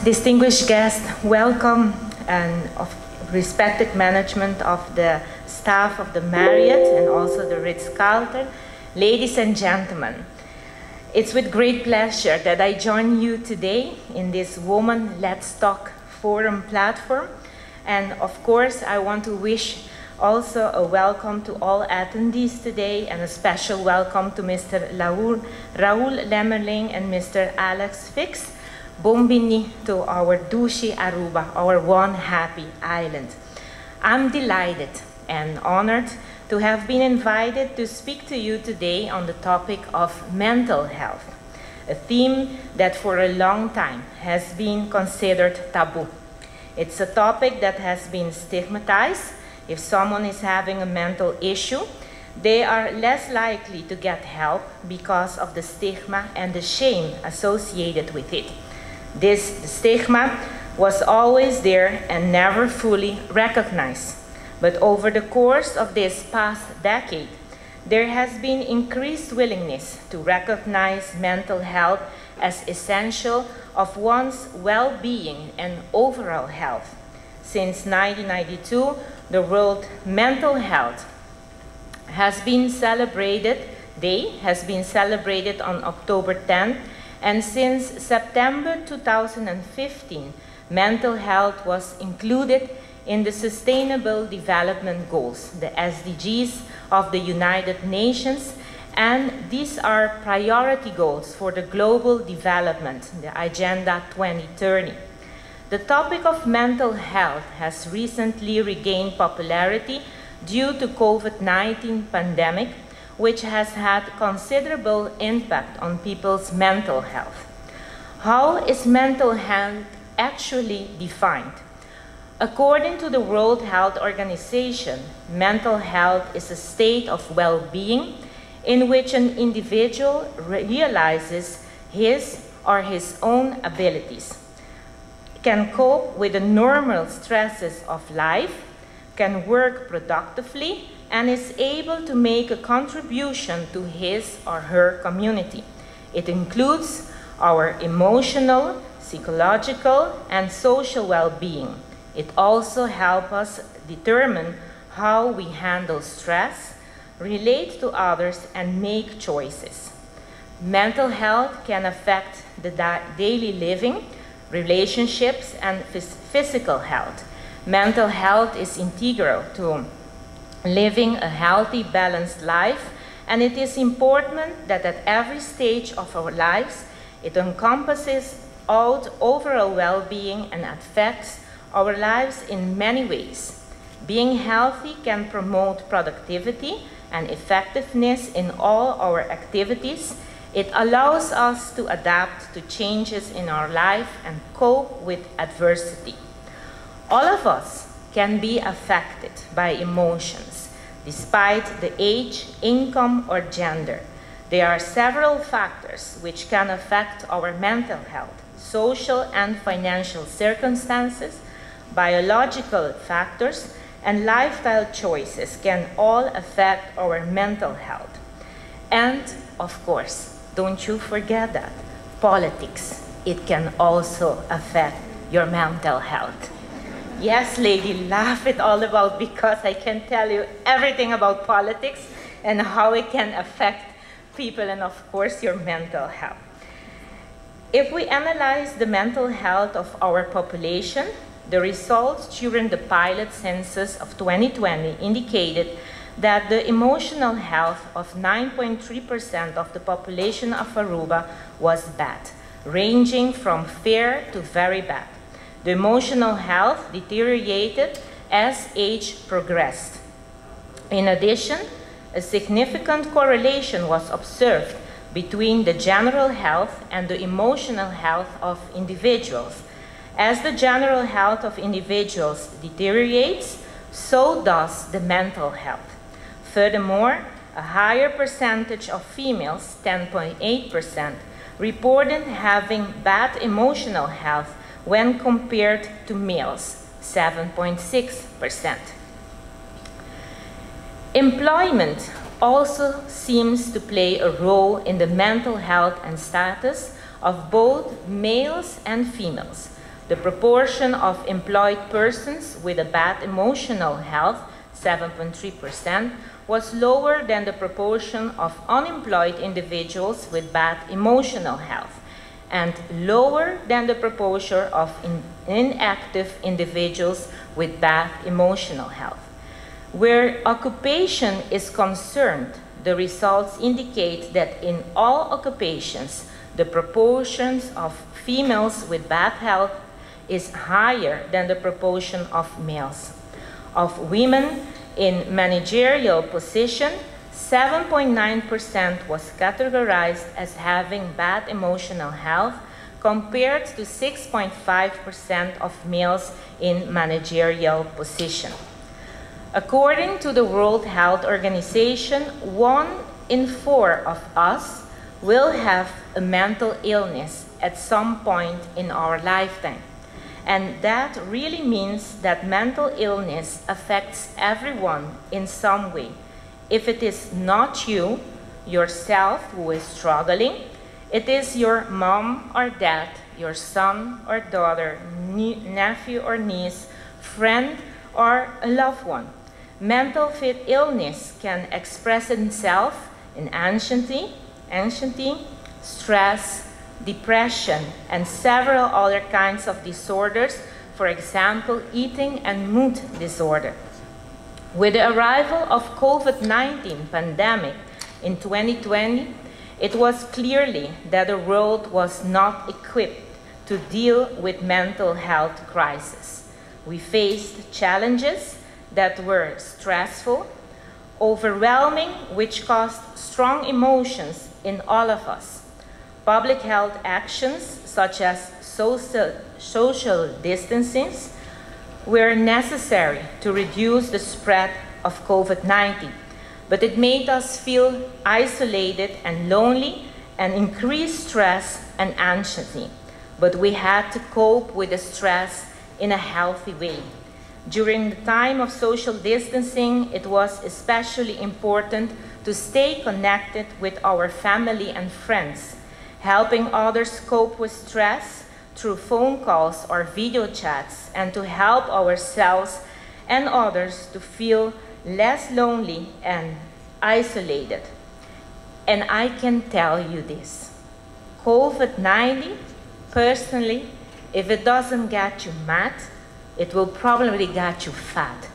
distinguished guests, welcome, and of respected management of the staff of the Marriott and also the Ritz Carlton, ladies and gentlemen. It's with great pleasure that I join you today in this Woman Let's Talk Forum platform. And of course, I want to wish also a welcome to all attendees today, and a special welcome to Mr. Raoul Lemmerling and Mr. Alex Fix. Bombini to our Dushi Aruba, our one happy island. I'm delighted and honored to have been invited to speak to you today on the topic of mental health, a theme that for a long time has been considered taboo. It's a topic that has been stigmatized. If someone is having a mental issue, they are less likely to get help because of the stigma and the shame associated with it. This stigma was always there and never fully recognized. But over the course of this past decade, there has been increased willingness to recognize mental health as essential of one's well-being and overall health. Since 1992, the World Mental Health has been celebrated on October 10th, and since September 2015, mental health was included in the Sustainable Development Goals, the SDGs of the United Nations, and these are priority goals for the global development, the Agenda 2030. The topic of mental health has recently regained popularity due to COVID-19 pandemic, which has had considerable impact on people's mental health. How is mental health actually defined? According to the World Health Organization, mental health is a state of well-being in which an individual realizes his or his own abilities, can cope with the normal stresses of life, can work productively, and is able to make a contribution to his or her community. It includes our emotional, psychological, and social well-being. It also helps us determine how we handle stress, relate to others, and make choices. Mental health can affect the daily living, relationships, and physical health. Mental health is integral to living a healthy, balanced life, and it is important that at every stage of our lives, it encompasses our overall well-being and affects our lives in many ways. Being healthy can promote productivity and effectiveness in all our activities. It allows us to adapt to changes in our life and cope with adversity. All of us can be affected by emotions, despite the age, income, or gender. There are several factors which can affect our mental health. Social and financial circumstances, biological factors, and lifestyle choices can all affect our mental health. And, of course, don't you forget that politics, it can also affect your mental health. Yes, lady, laugh it all about, because I can tell you everything about politics and how it can affect people and, of course, your mental health. If we analyze the mental health of our population, the results during the pilot census of 2020 indicated that the emotional health of 9.3% of the population of Aruba was bad, ranging from fair to very bad. The emotional health deteriorated as age progressed. In addition, a significant correlation was observed between the general health and the emotional health of individuals. As the general health of individuals deteriorates, so does the mental health. Furthermore, a higher percentage of females, 10.8%, reported having bad emotional health when compared to males, 7.6%. Employment also seems to play a role in the mental health and status of both males and females. The proportion of employed persons with a bad emotional health, 7.3%, was lower than the proportion of unemployed individuals with bad emotional health, and lower than the proportion of inactive individuals with bad emotional health. Where occupation is concerned, the results indicate that in all occupations, the proportions of females with bad health is higher than the proportion of males. Of women in managerial position, 7.9% was categorized as having bad emotional health, compared to 6.5% of males in managerial position. According to the World Health Organization, 1 in 4 of us will have a mental illness at some point in our lifetime. And that really means that mental illness affects everyone in some way. If it is not you, yourself, who is struggling, it is your mom or dad, your son or daughter, nephew or niece, friend, or a loved one. Mental illness can express itself in anxiety, stress, depression, and several other kinds of disorders, for example, eating and mood disorder. With the arrival of COVID-19 pandemic in 2020, it was clearly that the world was not equipped to deal with mental health crisis. We faced challenges that were stressful, overwhelming, which caused strong emotions in all of us. Public health actions, such as social distancing, were necessary to reduce the spread of COVID-19, but it made us feel isolated and lonely and increased stress and anxiety. But we had to cope with the stress in a healthy way. During the time of social distancing, it was especially important to stay connected with our family and friends, helping others cope with stress through phone calls or video chats, and to help ourselves and others to feel less lonely and isolated. And I can tell you this, COVID-19, personally, if it doesn't get you mad, it will probably get you fat.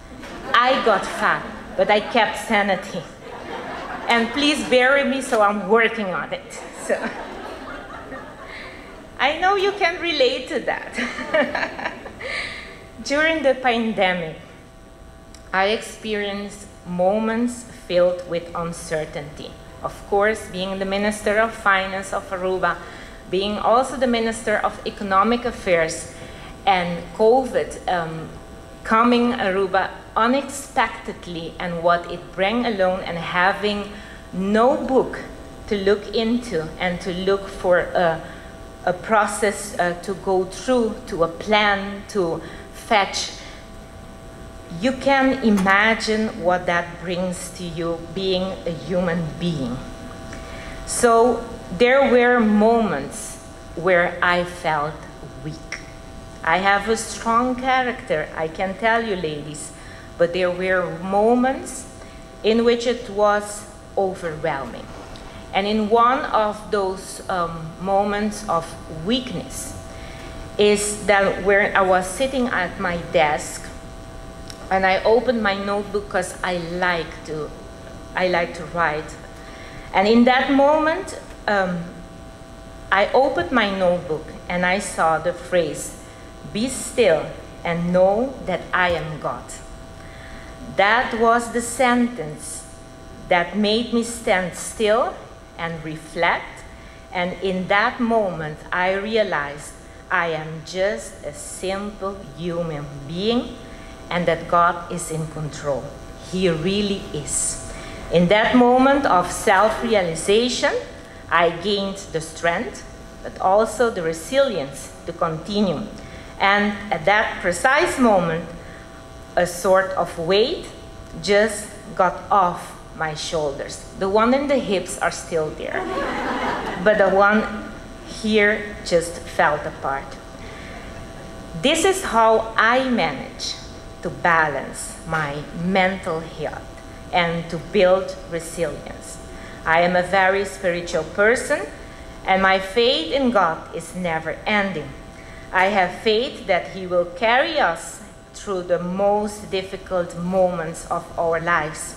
I got fat, but I kept sanity. And please bear with me, so I'm working on it. So I know you can relate to that. During the pandemic, I experienced moments filled with uncertainty. Of course, being the Minister of Finance of Aruba, being also the Minister of Economic Affairs, and COVID coming Aruba unexpectedly, and what it bring alone, and having no book to look into and to look for a process to go through, to a plan to fetch. You can imagine what that brings to you being a human being. So there were moments where I felt weak. I have a strong character, I can tell you, ladies, but there were moments in which it was overwhelming. And in one of those moments of weakness is that where I was sitting at my desk, and I opened my notebook because I like to write. And in that moment, I opened my notebook and I saw the phrase, "Be still and know that I am God." That was the sentence that made me stand still and reflect. And in that moment, I realized I am just a simple human being, and that God is in control. He really is. In that moment of self-realization, I gained the strength, but also the resilience to continue. And at that precise moment, a sort of weight just got off my shoulders. The one in the hips are still there, but the one here just fell apart. This is how I manage to balance my mental health and to build resilience. I am a very spiritual person, and my faith in God is never ending. I have faith that He will carry us through the most difficult moments of our lives.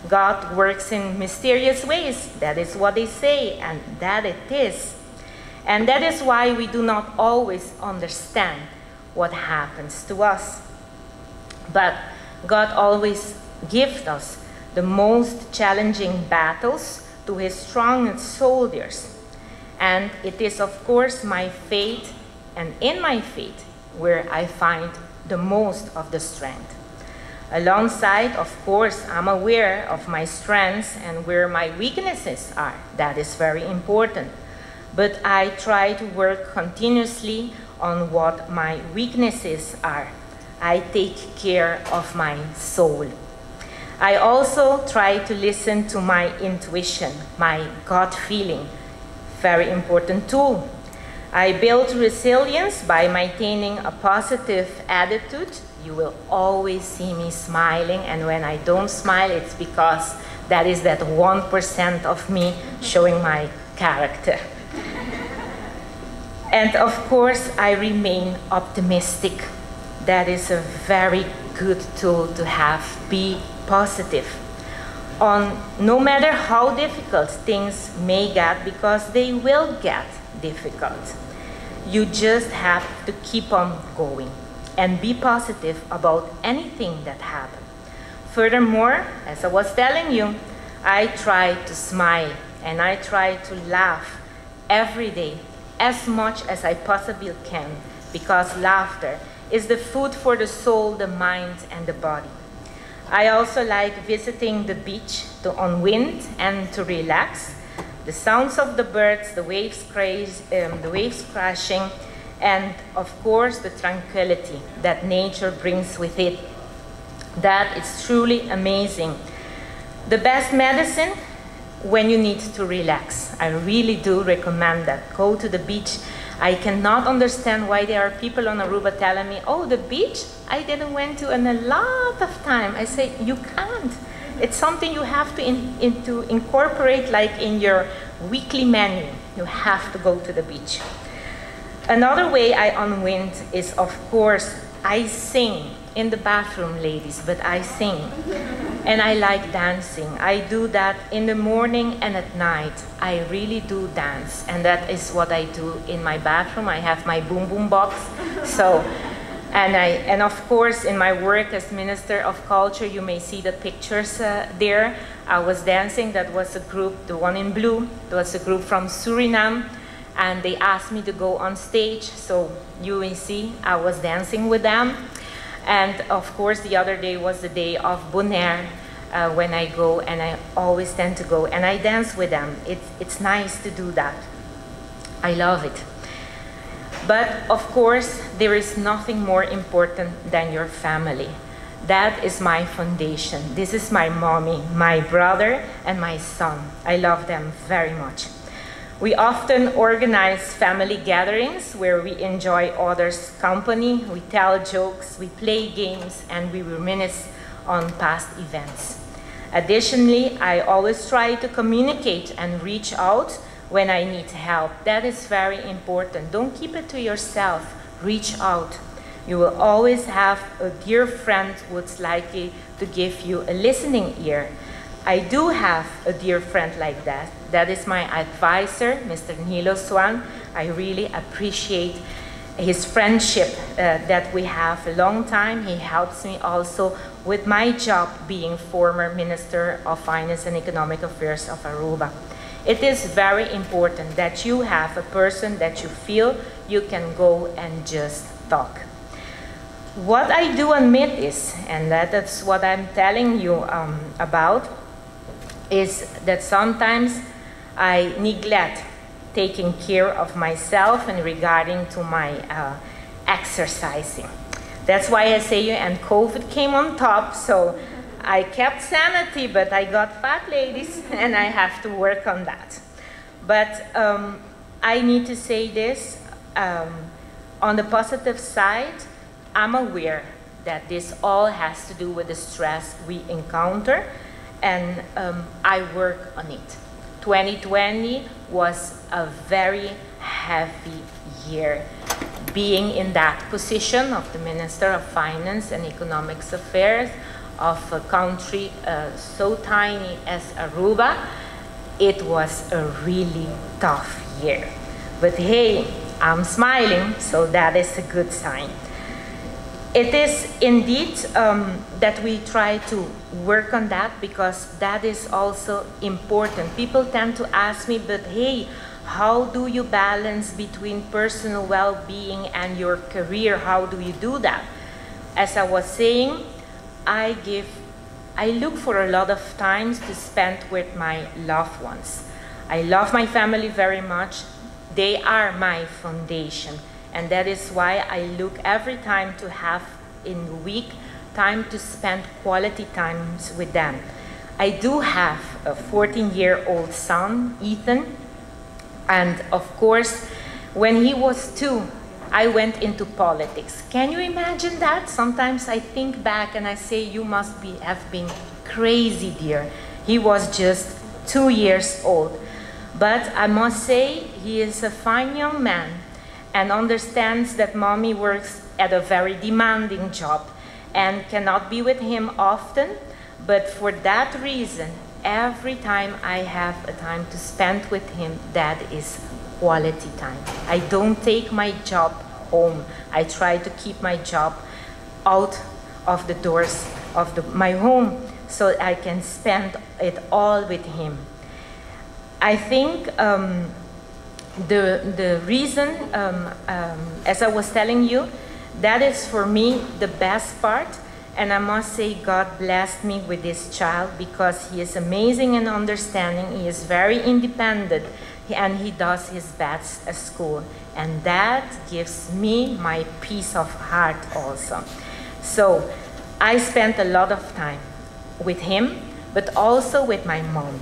God works in mysterious ways. That is what they say, and that it is. And that is why we do not always understand what happens to us. But God always gives us the most challenging battles to His strongest soldiers. And it is, of course, my faith, and in my faith, where I find the most of the strength. Alongside, of course, I'm aware of my strengths and where my weaknesses are. That is very important. But I try to work continuously on what my weaknesses are. I take care of my soul. I also try to listen to my intuition, my gut feeling. Very important tool. I build resilience by maintaining a positive attitude. You will always see me smiling, and when I don't smile, it's because that is that 1% of me showing my character. And of course, I remain optimistic. That is a very good tool to have. Be positive. No matter how difficult things may get, because they will get difficult, you just have to keep on going and be positive about anything that happens. Furthermore, as I was telling you, I try to smile and I try to laugh every day as much as I possibly can, because laughter is the food for the soul, the mind, and the body. I also like visiting the beach to unwind and to relax. The sounds of the birds, the waves crashing, and of course the tranquility that nature brings with it. That is truly amazing. The best medicine when you need to relax. I really do recommend that. Go to the beach. I cannot understand why there are people on Aruba telling me, oh, the beach, I didn't went to in a lot of time. I say, you can't. It's something you have to incorporate like in your weekly menu. You have to go to the beach. Another way I unwind is, of course, I sing in the bathroom, ladies, but I sing. And I like dancing. I do that in the morning and at night. I really do dance, and that is what I do in my bathroom. I have my boom boom box. So, and of course, in my work as Minister of Culture, you may see the pictures there. I was dancing. That was a group, the one in blue. That was a group from Suriname, and they asked me to go on stage. So you may see I was dancing with them. And of course, the other day was the day of Bonaire, when I go, and I always tend to go, and I dance with them. It's nice to do that. I love it. But of course, there is nothing more important than your family. That is my foundation. This is my mommy, my brother, and my son. I love them very much. We often organize family gatherings where we enjoy others' company, we tell jokes, we play games, and we reminisce on past events. Additionally, I always try to communicate and reach out when I need help. That is very important. Don't keep it to yourself. Reach out. You will always have a dear friend who's likely to give you a listening ear. I do have a dear friend like that. That is my advisor, Mr. Nilo Swan. I really appreciate his friendship that we have a long time. He helps me also with my job being former Minister of Finance and Economic Affairs of Aruba. It is very important that you have a person that you feel you can go and just talk. What I do admit is, and that's what I'm telling you about, is that sometimes I neglect taking care of myself and regarding to my exercising. That's why I say you, and COVID came on top, so I kept sanity, but I got fat, ladies, and I have to work on that. But I need to say this, On the positive side, I'm aware that this all has to do with the stress we encounter, and I work on it. 2020 was a very heavy year. Being in that position of the Minister of Finance and Economic Affairs of a country so tiny as Aruba, it was a really tough year. But hey, I'm smiling, so that is a good sign. It is indeed that we try to work on that, because that is also important. People tend to ask me, but hey, how do you balance between personal well-being and your career? How do you do that? As I was saying, I look for a lot of times to spend with my loved ones. I love my family very much. They are my foundation. And that is why I look every time to have in the week time to spend quality times with them. I do have a 14-year-old son, Ethan. And of course, when he was 2, I went into politics. Can you imagine that? Sometimes I think back and I say, you must have been crazy, dear. He was just 2 years old. But I must say, he is a fine young man and understands that mommy works at a very demanding job and cannot be with him often. But for that reason, every time I have a time to spend with him, that is quality time. I don't take my job home. I try to keep my job out of the doors of my home so I can spend it all with him. I think the reason, as I was telling you, that is for me the best part. And I must say, God blessed me with this child, because he is amazing in understanding. He is very independent, and he does his best at school. And that gives me my peace of heart also. So I spent a lot of time with him, but also with my mom.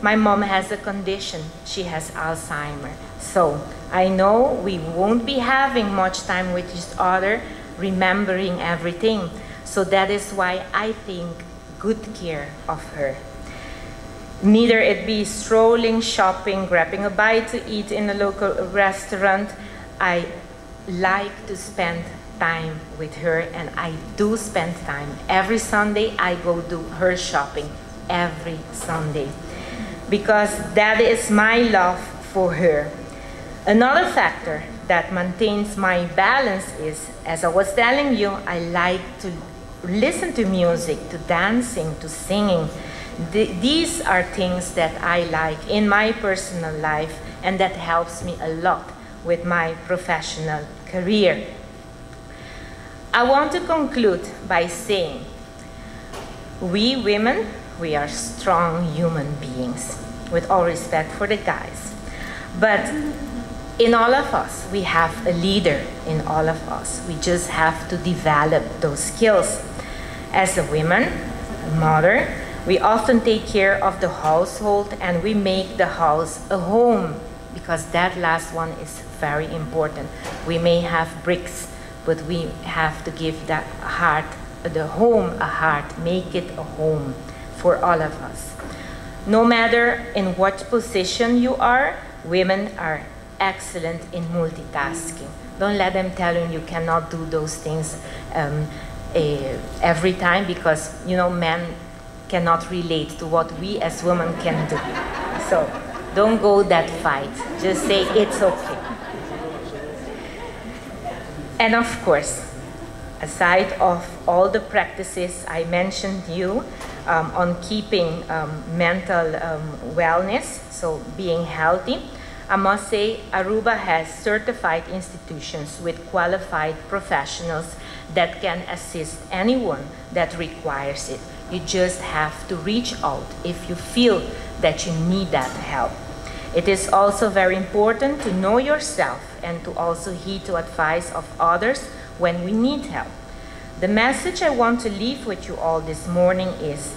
My mom has a condition. She has Alzheimer's. So I know we won't be having much time with each other, remembering everything. So that is why I think good care of her. Neither it be strolling, shopping, grabbing a bite to eat in a local restaurant. I like to spend time with her, and I do spend time. Every Sunday I go do her shopping, every Sunday, because that is my love for her. Another factor that maintains my balance is, as I was telling you, I like to listen to music, to dancing, to singing. These are things that I like in my personal life, and that helps me a lot with my professional career. I want to conclude by saying, we women, we are strong human beings, with all respect for the guys. But in all of us, we have a leader in all of us. We just have to develop those skills. As a woman, a mother, we often take care of the household, and we make the house a home, because that last one is very important. We may have bricks, but we have to give that heart, the home, a heart, make it a home for all of us. No matter in what position you are, women are excellent in multitasking. Don't let them tell you cannot do those things every time, because you know men cannot relate to what we as women can do. So don't go that fight. Just say it's okay. And of course, aside of all the practices I mentioned you on keeping mental wellness, so being healthy, I must say Aruba has certified institutions with qualified professionals that can assist anyone that requires it. You just have to reach out if you feel that you need that help. It is also very important to know yourself and to also heed to advice of others when we need help. The message I want to leave with you all this morning is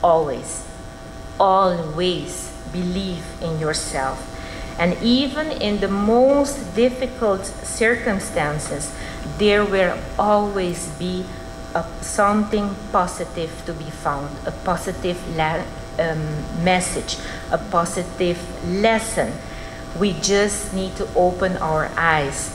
always, always believe in yourself. And even in the most difficult circumstances, there will always be something positive to be found, a positive message, a positive lesson. We just need to open our eyes,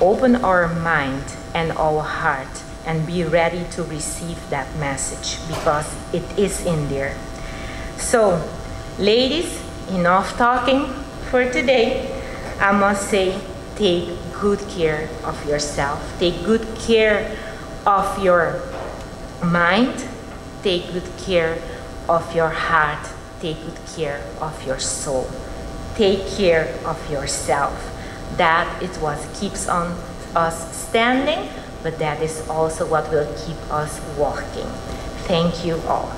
open our mind and our heart, and be ready to receive that message, because it is in there. So, ladies, enough talking for today. I must say, take good care of yourself. Take good care of your mind. Take good care of your heart. Take good care of your soul. Take care of yourself. That is what keeps on us standing, but that is also what will keep us walking. Thank you all.